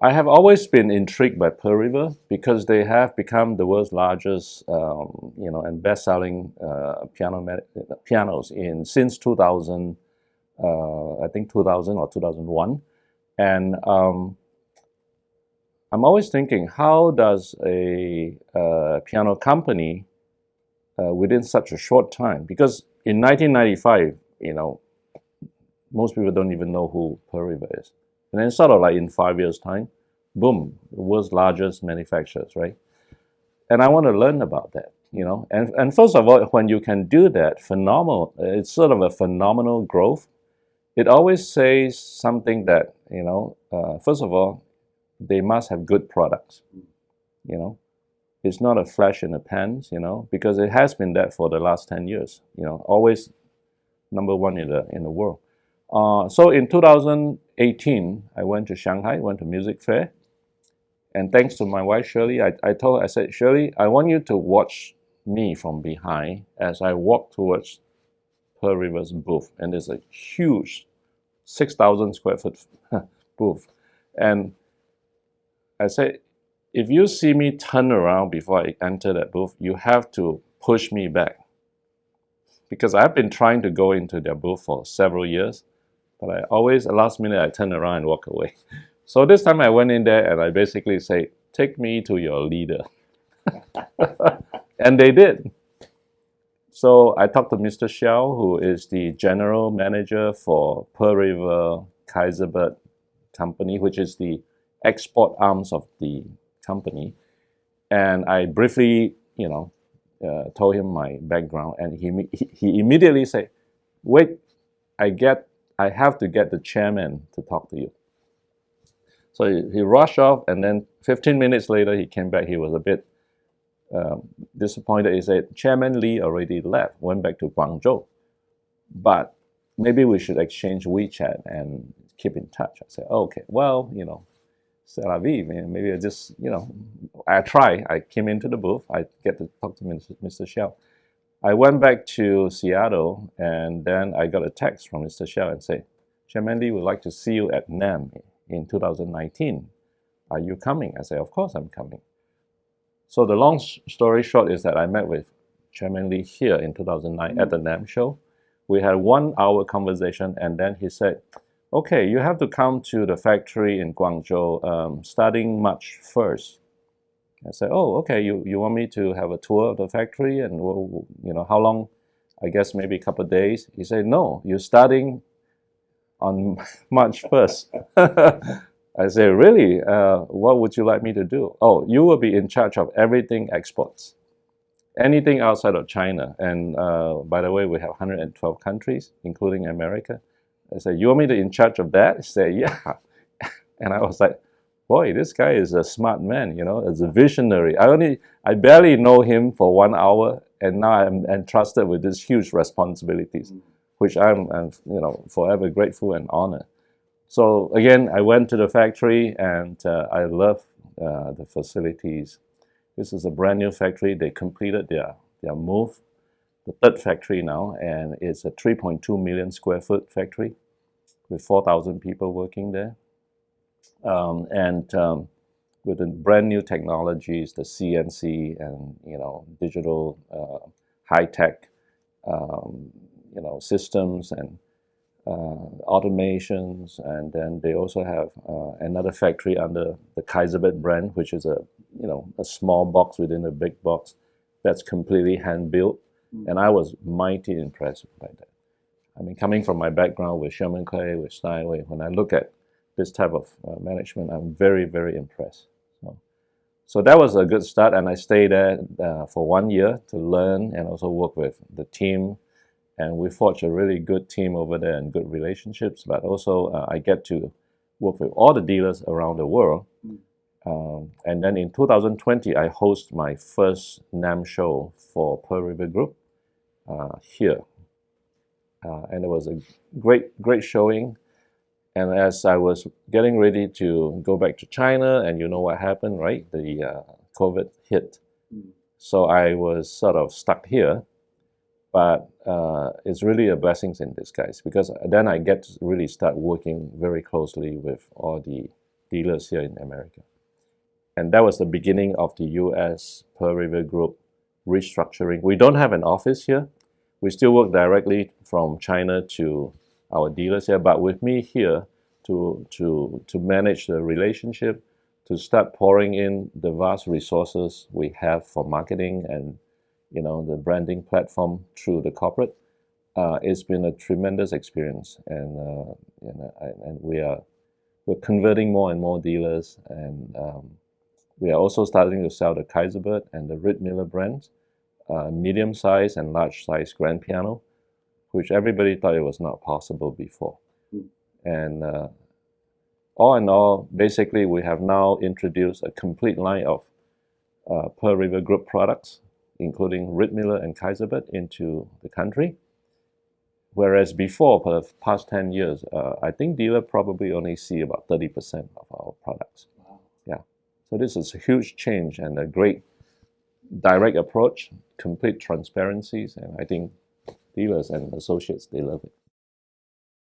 I have always been intrigued by Pearl River because they have become the world's largest, and best-selling pianos since 2000, I think 2000 or 2001, and I'm always thinking, how does a piano company within such a short time? Because in 1995, most people don't even know who Pearl River is. And then sort of like in 5 years' time, boom, the world's largest manufacturers, right? And I want to learn about that, And first of all, when you can do that, phenomenal, it's sort of a phenomenal growth. It always says something that, first of all, they must have good products, It's not a flash in the pans, because it has been that for the last 10 years, always number one in the world. So in 2018, I went to Shanghai, went to music fair, and thanks to my wife Shirley, I said, Shirley, I want you to watch me from behind as I walk towards Pearl River's booth, and there's a huge 6,000 square foot booth, and I said, if you see me turn around before I enter that booth, you have to push me back, because I've been trying to go into their booth for several years, but I always, at last minute, I turn around and walk away. So this time I went in there and I basically say, take me to your leader. And they did. So I talked to Mr. Xiao, who is the general manager for Pearl River Kaiserbert company, which is the export arms of the company. And I briefly, told him my background, and he immediately said, wait, I have to get the chairman to talk to you. So he rushed off, and then 15 minutes later, he came back. He was a bit disappointed. He said, Chairman Lee already left, went back to Guangzhou, but maybe we should exchange WeChat and keep in touch. I said, okay, well, c'est la vie. Maybe I just, I try. I came into the booth. I get to talk to Mr. Xiao. I went back to Seattle, and then I got a text from Mr. Xiao and say, Chairman Lee would like to see you at NAMM in 2019. Are you coming? I said, of course I'm coming. So the long story short is that I met with Chairman Lee here in 2009 at the NAMM show. We had 1 hour conversation, and then he said, okay, you have to come to the factory in Guangzhou starting March 1st. I said, oh, okay, you want me to have a tour of the factory, and how long? I guess maybe a couple of days. He said, no, you're starting on March 1st. I said, really? What would you like me to do? Oh, you will be in charge of everything exports, anything outside of China. And by the way, we have 112 countries, including America. I said, you want me to in charge of that? He said, yeah. And I was like, boy, this guy is a smart man, as a visionary. I barely know him for 1 hour, and now I'm entrusted with these huge responsibilities, which I'm forever grateful and honored. So again, I went to the factory, and I love the facilities. This is a brand new factory. They completed their move, the third factory now, and it's a 3.2 million square foot factory with 4,000 people working there. With the brand new technologies, the CNC and digital high-tech systems and automations, and then they also have another factory under the Kaiserbert brand, which is a small box within a big box that's completely hand built, and I was mighty impressed by that. I mean, coming from my background with Sherman Clay, with Steinway, when I look at this type of management, I'm very, very impressed. So that was a good start, and I stayed there for 1 year to learn and also work with the team, and we forged a really good team over there and good relationships, but also I get to work with all the dealers around the world. And then in 2020, I host my first NAMM show for Pearl River Group here. And it was a great showing. And as I was getting ready to go back to China, and you know what happened, right? The COVID hit. So I was sort of stuck here. But it's really a blessing in disguise, because then I get to really start working very closely with all the dealers here in America. And that was the beginning of the US Pearl River Group restructuring. We don't have an office here. We still work directly from China to our dealers here, but with me here to manage the relationship, to start pouring in the vast resources we have for marketing and the branding platform through the corporate. It's been a tremendous experience, and we're converting more and more dealers, and we are also starting to sell the Kaiserbird and the Rittmiller brands, medium-sized and large-sized grand piano, which everybody thought it was not possible before. And all in all, basically, we have now introduced a complete line of Pearl River Group products, including Rittmiller and Kaiserbird, into the country. Whereas before, for the past 10 years, I think dealer probably only see about 30% of our products. Wow. Yeah. So this is a huge change and a great direct approach, complete transparencies, and I think dealers and associates, they love it.